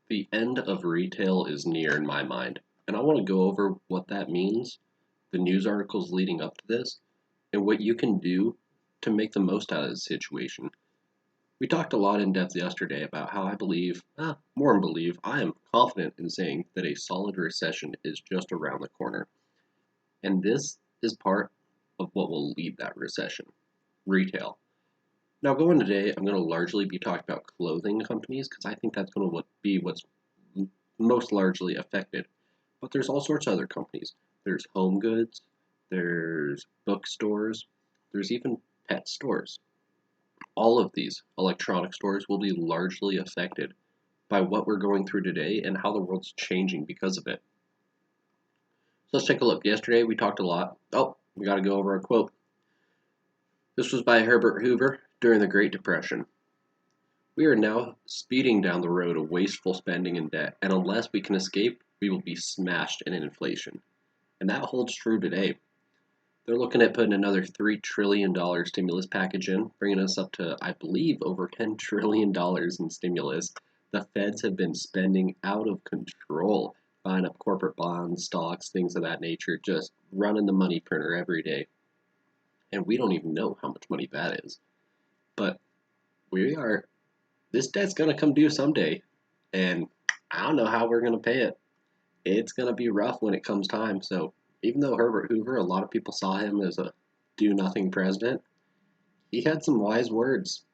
The end of retail is near in my mind, and I want to go over what that means, the news articles leading up to this, and what you can do to make the most out of this situation. We talked a lot in depth yesterday about how I believe, more than believe, I am confident in saying that a solid recession is just around the corner. And this is part of what will lead that recession retail. Now, going today, I'm going to largely be talking about clothing companies because I think that's going to be what's most largely affected. But there's all sorts of other companies. There's home goods, there's bookstores, there's even pet stores. All of these electronic stores will be largely affected by what we're going through today and how the world's changing because of it. So let's take a look. Yesterday we talked a lot. Oh, we got to go over a quote. This was by Herbert Hoover during the Great Depression. We are now speeding down the road of wasteful spending and debt, and unless we can escape, we will be smashed in inflation. And that holds true today. They're looking at putting another $3 trillion stimulus package in, bringing us up to, I believe, over $10 trillion in stimulus. The feds have been spending out of control, buying up corporate bonds, stocks, things of that nature, just running the money printer every day. And we don't even know how much money that is. But this debt's going to come due someday, and I don't know how we're going to pay it. It's going to be rough when it comes time. So even though Herbert Hoover, a lot of people saw him as a do-nothing president, he had some wise words.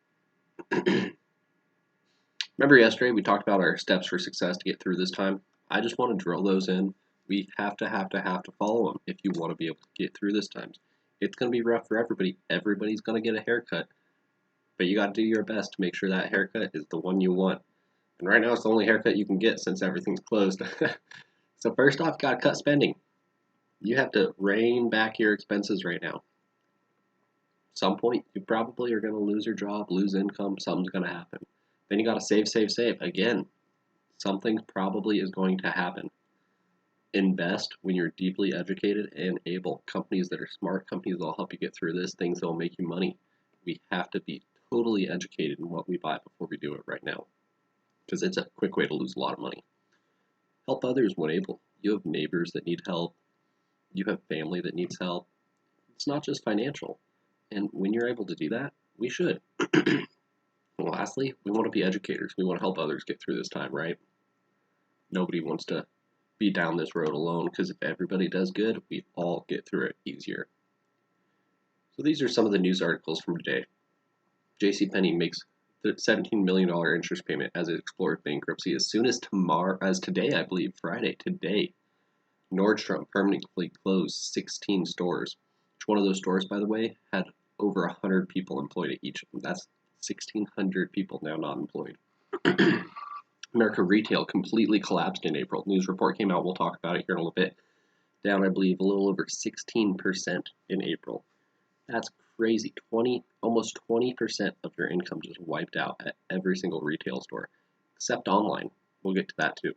Remember yesterday we talked about our steps for success to get through this time? I just want to drill those in. We have to follow them if you want to be able to get through this time. It's going to be rough for everybody. Everybody's going to get a haircut. But you got to do your best to make sure that haircut is the one you want. And right now it's the only haircut you can get since everything's closed. So first off, got to cut spending. You have to rein back your expenses right now. At some point, you probably are going to lose your job, lose income, something's going to happen. Then you got to save. Again, something probably is going to happen. Invest when you're deeply educated and able. Companies that are smart, companies that will help you get through this, things that will make you money. We have to be totally educated in what we buy before we do it right now, because it's a quick way to lose a lot of money. Help others when able. You have neighbors that need help. You have family that needs help. It's not just financial. And when you're able to do that, we should. And lastly, we want to be educators. We want to help others get through this time, right? Nobody wants to be down this road alone, because if everybody does good, we all get through it easier. So these are some of the news articles from today. JCPenney makes the $17 million interest payment as it explores bankruptcy as soon as today, I believe, Friday, today. Nordstrom permanently closed 16 stores. Each one of those stores, by the way, had over 100 people employed at each of them. That's 1,600 people now not employed. America retail completely collapsed in April. News report came out. We'll talk about it here in a little bit. Down, I believe, a little over 16% in April. That's crazy. Almost 20% of your income just wiped out at every single retail store, except online. We'll get to that too.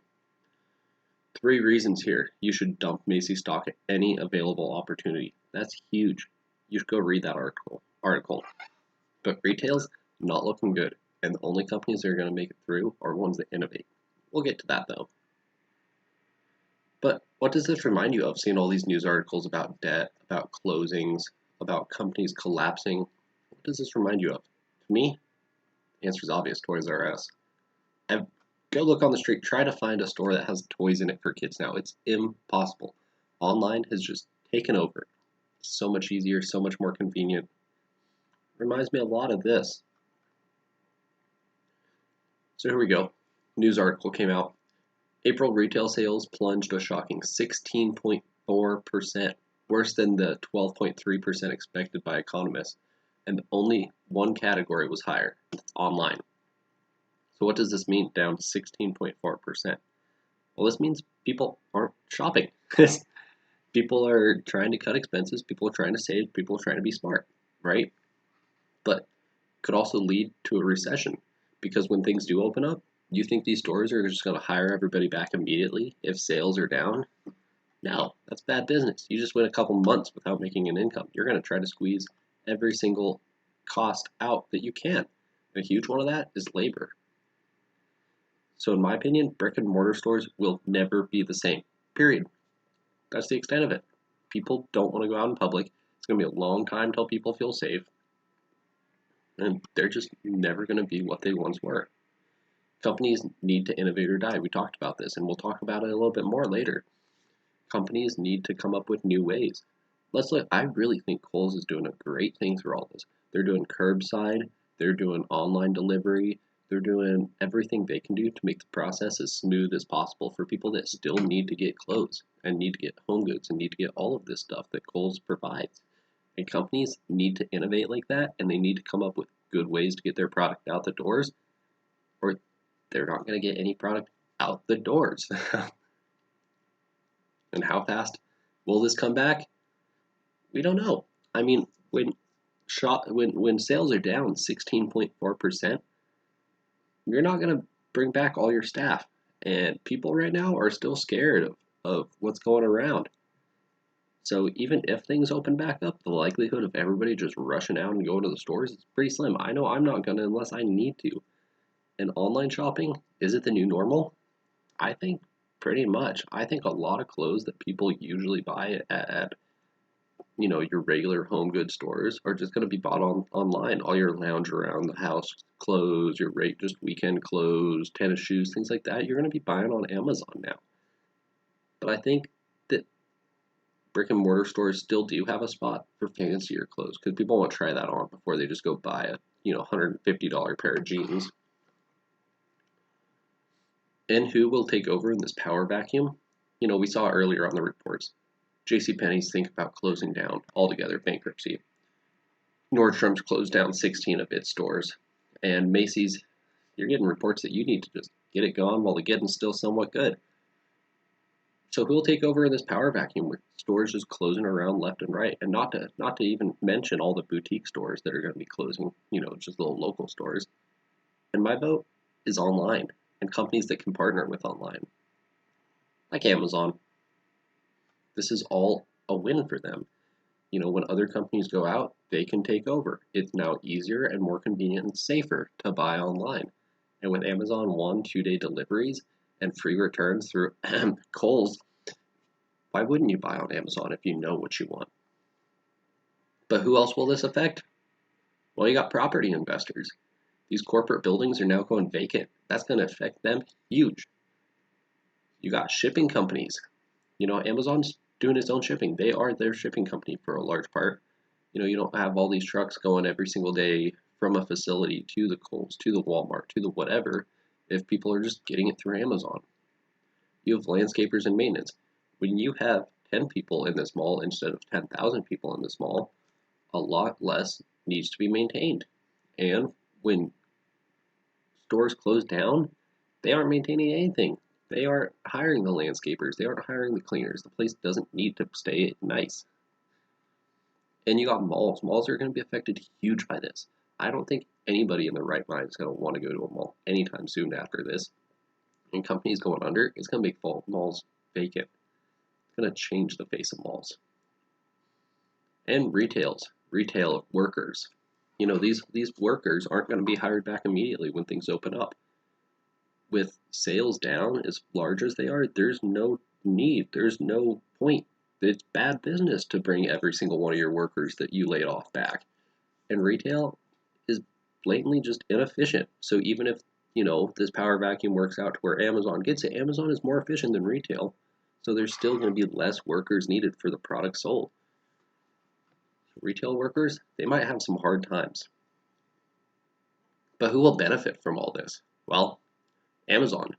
3 reasons here you should dump Macy's stock at any available opportunity. That's huge. You should go read that article. But retail's not looking good, and the only companies that are going to make it through are ones that innovate. We'll get to that though. But what does this remind you of, seeing all these news articles about debt, about closings, about companies collapsing? What does this remind you of? To me, the answer is obvious: Toys R Us. Go look on the street, try to find a store that has toys in it for kids now. It's impossible. Online has just taken over. So much easier, so much more convenient. Reminds me a lot of this. So here we go. News article came out. April retail sales plunged a shocking 16.4%, worse than the 12.3% expected by economists. And only one category was higher: online. So what does this mean, down 16.4%? Well, this means people aren't shopping. People are trying to cut expenses, people are trying to save, people are trying to be smart, right? But could also lead to a recession, because when things do open up, you think these stores are just going to hire everybody back immediately if sales are down? No, that's bad business. You just went a couple months without making an income. You're going to try to squeeze every single cost out that you can. And a huge one of that is labor. So in my opinion, brick and mortar stores will never be the same. Period. That's the extent of it. People don't want to go out in public. It's going to be a long time till people feel safe, and they're just never going to be what they once were. Companies need to innovate or die. We talked about this, and we'll talk about it a little bit more later. Companies need to come up with new ways. Let's look. I really think Kohl's is doing a great thing through all this. They're doing curbside, they're doing online delivery, they're doing everything they can do to make the process as smooth as possible for people that still need to get clothes and need to get home goods and need to get all of this stuff that Kohl's provides. And companies need to innovate like that, and they need to come up with good ways to get their product out the doors, or they're not going to get any product out the doors. And how fast will this come back? We don't know. I mean, when sales are down 16.4%, you're not going to bring back all your staff. And people right now are still scared of what's going around. So even if things open back up, the likelihood of everybody just rushing out and going to the stores is pretty slim. I know I'm not going to unless I need to. And online shopping, is it the new normal? I think pretty much. I think a lot of clothes that people usually buy at your regular home goods stores are just going to be bought online. All your lounge around the house clothes, your just weekend clothes, tennis shoes, things like that, you're going to be buying on Amazon now. But I think that brick and mortar stores still do have a spot for fancier clothes because people want to try that on before they just go buy a $150 pair of jeans. And who will take over in this power vacuum? We saw earlier on the reports. JCPenney's think about closing down altogether, bankruptcy. Nordstrom's closed down 16 of its stores. And Macy's, you're getting reports that you need to just get it gone while the getting's still somewhat good. So who will take over in this power vacuum with stores just closing around left and right? And not to even mention all the boutique stores that are going to be closing, just little local stores. And my vote is online and companies that can partner with online. Like Amazon. This is all a win for them. When other companies go out, they can take over. It's now easier and more convenient and safer to buy online. And with Amazon 1-2 day deliveries and free returns through Kohl's, why wouldn't you buy on Amazon if you know what you want? But who else will this affect? Well, you got property investors. These corporate buildings are now going vacant. That's going to affect them huge. You got shipping companies. Amazon's doing its own shipping. They are their shipping company for a large part. You don't have all these trucks going every single day from a facility to the Kohl's, to the Walmart, to the whatever, if people are just getting it through Amazon. You have landscapers and maintenance. When you have 10 people in this mall instead of 10,000 people in this mall, a lot less needs to be maintained. And when stores close down, they aren't maintaining anything. They aren't hiring the landscapers. They aren't hiring the cleaners. The place doesn't need to stay nice. And you got malls. Malls are going to be affected huge by this. I don't think anybody in their right mind is going to want to go to a mall anytime soon after this. And companies going under, it's going to make malls vacant. It's going to change the face of malls. And retail workers. These workers aren't going to be hired back immediately when things open up. With sales down as large as they are, there's no need, there's no point. It's bad business to bring every single one of your workers that you laid off back. And retail is blatantly just inefficient. So even if, this power vacuum works out to where Amazon gets it, Amazon is more efficient than retail. So there's still going to be less workers needed for the product sold. Retail workers, they might have some hard times. But who will benefit from all this? Well, Amazon.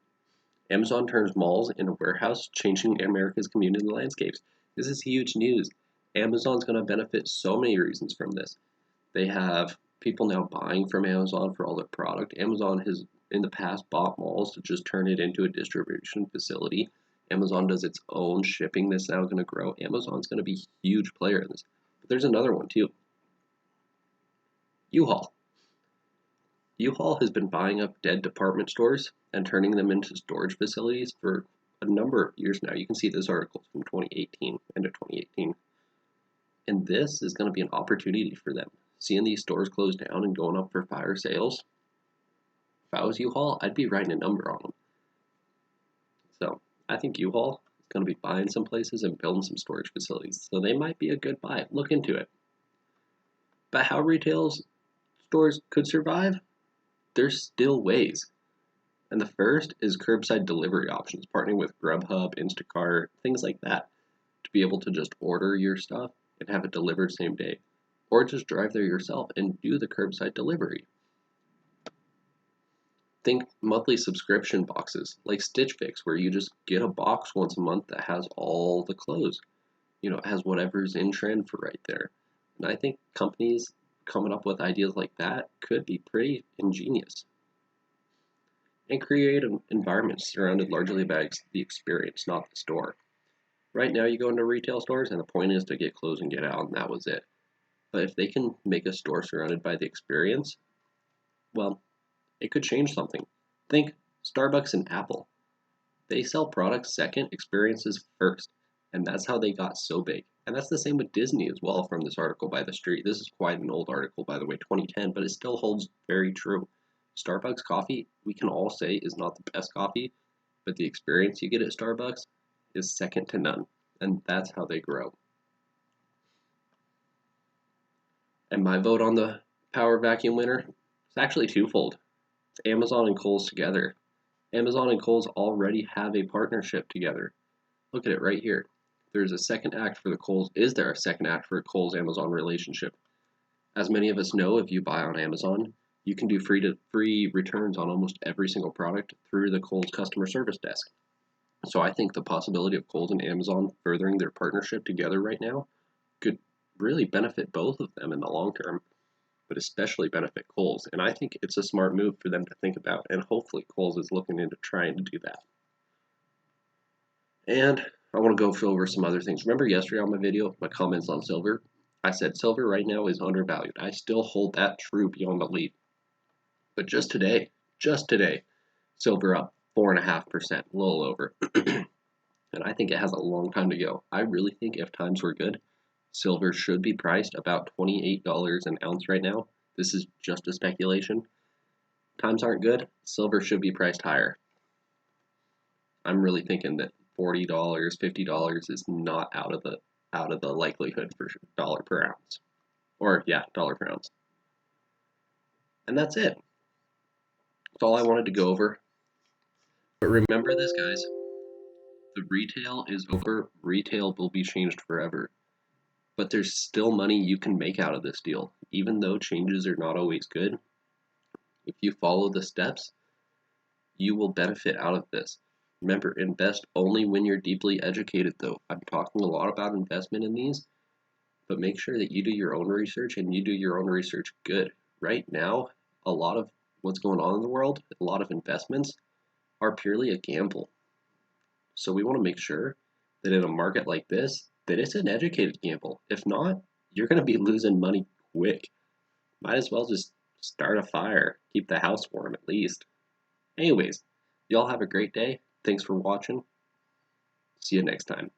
Amazon turns malls into a warehouse, changing America's community landscapes. This is huge news. Amazon's going to benefit so many reasons from this. They have people now buying from Amazon for all their product. Amazon has, in the past, bought malls to just turn it into a distribution facility. Amazon does its own shipping that's now going to grow. Amazon's going to be a huge player in this. But there's another one, too. U-Haul. U-Haul has been buying up dead department stores and turning them into storage facilities for a number of years now. You can see this article from 2018, end of 2018. And this is going to be an opportunity for them. Seeing these stores close down and going up for fire sales. If I was U-Haul, I'd be writing a number on them. So I think U-Haul is going to be buying some places and building some storage facilities. So they might be a good buy. Look into it. But how retail stores could survive? There's still ways. And the first is curbside delivery options, partnering with Grubhub, Instacart, things like that, to be able to just order your stuff and have it delivered same day. Or just drive there yourself and do the curbside delivery. Think monthly subscription boxes like Stitch Fix, where you just get a box once a month that has all the clothes. It has whatever's in trend for right there. And I think companies coming up with ideas like that could be pretty ingenious. And create an environment surrounded largely by the experience, not the store. Right now, you go into retail stores, and the point is to get clothes and get out, and that was it. But if they can make a store surrounded by the experience, well, it could change something. Think Starbucks and Apple. They sell products second, experiences first. And that's how they got so big. And that's the same with Disney as well from this article by The Street. This is quite an old article, by the way, 2010, but it still holds very true. Starbucks coffee, we can all say, is not the best coffee, but the experience you get at Starbucks is second to none. And that's how they grow. And my vote on the power vacuum winner is actually twofold. It's Amazon and Kohl's together. Amazon and Kohl's already have a partnership together. Look at it right here. There's a second act for the Kohl's. Is there a second act for a Kohl's Amazon relationship? As many of us know, if you buy on Amazon, you can do free returns on almost every single product through the Kohl's customer service desk. So I think the possibility of Kohl's and Amazon furthering their partnership together right now could really benefit both of them in the long term, but especially benefit Kohl's. And I think it's a smart move for them to think about, and hopefully Kohl's is looking into trying to do that. And I want to go over some other things. Remember yesterday on my video, my comments on silver? I said silver right now is undervalued. I still hold that true beyond belief. But just today, silver up 4.5%, a little over. And I think it has a long time to go. I really think if times were good, silver should be priced about $28 an ounce right now. This is just a speculation. Times aren't good, silver should be priced higher. I'm really thinking that $40, $50 is not out of the likelihood for dollar per ounce. Or yeah, dollar per ounce. And that's it. That's all I wanted to go over. But remember this, guys. The retail is over. Retail will be changed forever. But there's still money you can make out of this deal. Even though changes are not always good, if you follow the steps, you will benefit out of this. Remember, invest only when you're deeply educated, though. I'm talking a lot about investment in these, but make sure that you do your own research and you do your own research good. Right now, a lot of what's going on in the world, a lot of investments are purely a gamble. So we want to make sure that in a market like this, that it's an educated gamble. If not, you're going to be losing money quick. Might as well just start a fire, keep the house warm at least. Anyways, y'all have a great day. Thanks for watching. See you next time.